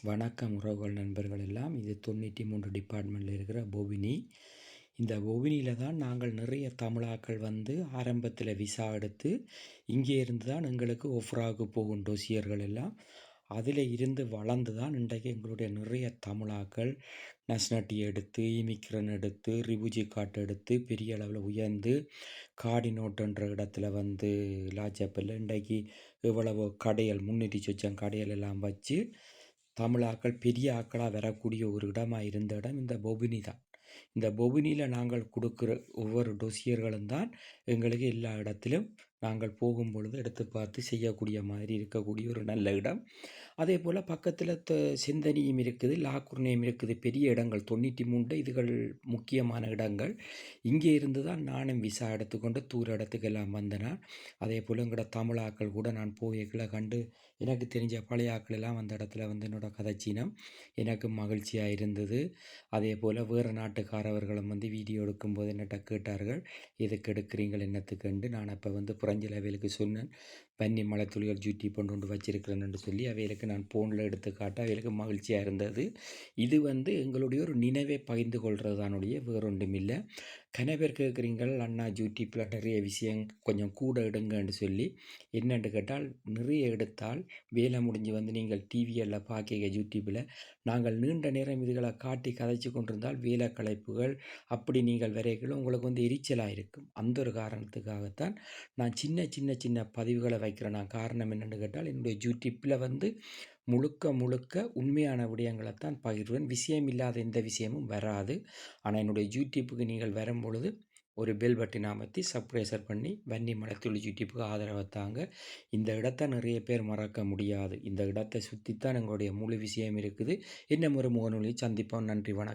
வணக்கம் உறவுகள் நண்பர்கள் எல்லாம். இது 93 டிபார்ட்மெண்ட்டில் இருக்கிற பொபினி. இந்த பொபினியில் தான் நாங்கள் நிறைய தமிழாக்கள் ஆரம்பத்தில் விசா எடுத்து இங்கே இருந்து தான் எங்களுக்கு ஒஃப்ராவுக்கு போகும் டொசியர்கள் எல்லாம் அதில் இருந்து வளர்ந்து தான் இன்றைக்கு எங்களுடைய நிறைய தமிழாக்கள் நேஷ்னாலிட்டி எடுத்து இமிக்ரன் எடுத்து ரிபுஜி கார்டு எடுத்து பெரிய அளவில் உயர்ந்து காடினோட்டுன்ற இடத்துல லாச்சப்பில் இன்றைக்கு எவ்வளவோ கடைகள் 300 சொச்சம் கடைகள் எல்லாம் வச்சு தமிழாக்கள் பெரிய ஆக்களாக வரக்கூடிய ஒரு இடமாக இருந்த இடம் இந்த பொபினி தான். இந்த பொபினியில் நாங்கள் கொடுக்குற ஒவ்வொரு டொசியர்களும் தான் எங்களுக்கு எல்லா இடத்திலும் நாங்கள் போகும் பொழுது எடுத்து பார்த்து செய்யக்கூடிய மாதிரி இருக்கக்கூடிய ஒரு நல்ல இடம். அதே போல் பக்கத்தில் சிந்தனியும் இருக்குது, லாக்குர்னேயும் இருக்குது. பெரிய இடங்கள் 93 இதுகள் முக்கியமான இடங்கள். இங்கே இருந்து தான் நானும் விசா எடுத்துக்கொண்டு தூர இடத்துக்கெல்லாம் வந்தேன். அதே போல் எங்களோட தமிழாக்கள் கூட நான் போய்களை கண்டு எனக்கு தெரிஞ்ச பழைய ஆக்கள் எல்லாம் அந்த இடத்துல என்னோட கதைச்சீனம் எனக்கு மகிழ்ச்சியாக இருந்தது. அதே போல் வேறு நாட்டுக்காரவர்களும் வீடியோ எடுக்கும்போது என்னட்ட கேட்டார்கள், எதுக்கு எடுக்கிறீங்கள் என்னத்துக்குண்டு. நான் அப்போ புரஞ்சல் அவைகளுக்கு சொன்னேன், பன்னி மலை துளிகள் ஜூட்டி கொண்டு வச்சிருக்கிறேன்னு சொல்லி அவைகளுக்கு நான் ஃபோனில் எடுத்து காட்ட அவைகளுக்கு மகிழ்ச்சியாக இருந்தது. இது எங்களுடைய ஒரு நினைவை பகிர்ந்து கொள்வது தானுடைய வேறொன்றும் இல்லை. கனவேர் கேட்குறீங்கள், அண்ணா யூடியூப்பில் நிறைய விஷயம் கொஞ்சம் கூட எடுங்கன்னு சொல்லி. என்னென்று கேட்டால், நிறைய எடுத்தால் வேலை முடிஞ்சு நீங்கள் டிவியெல்லாம் பார்க்க யூடியூப்பில் நாங்கள் நீண்ட நேரம் இதுகளை காட்டி கதைச்சு கொண்டிருந்தால் வேலை கலைப்புகள் அப்படி நீங்கள் வரைகளும் உங்களுக்கு எரிச்சலாக இருக்கும். அந்த ஒரு காரணத்துக்காகத்தான் நான் சின்ன சின்ன சின்ன பதிவுகளை வைக்கிறேன். நான் காரணம் என்னென்னு கேட்டால், என்னுடைய யூடியூப்பில் முழுக்க முழுக்க உண்மையான விடயங்களைத்தான் பகிர்வேன். விஷயம் இல்லாத எந்த விஷயமும் வராது. ஆனால் என்னுடைய யூடியூப்புக்கு நீங்கள் வரும் பொழுது ஒரு பெல் பட்டன் அமர்த்தி சப்ஸ்கிரைபர் பண்ணி வன்னி மலைத்துளி யூடியூப்புக்கு ஆதரவு தாங்க. இந்த இடத்தை நிறைய பேர் மறக்க முடியாது. இந்த இடத்தை சுற்றித்தான் எங்களுடைய முழு விஷயம் இருக்குது. இன்னும் ஒரு முகநூலில் சந்திப்போம். நன்றி, வணக்கம்.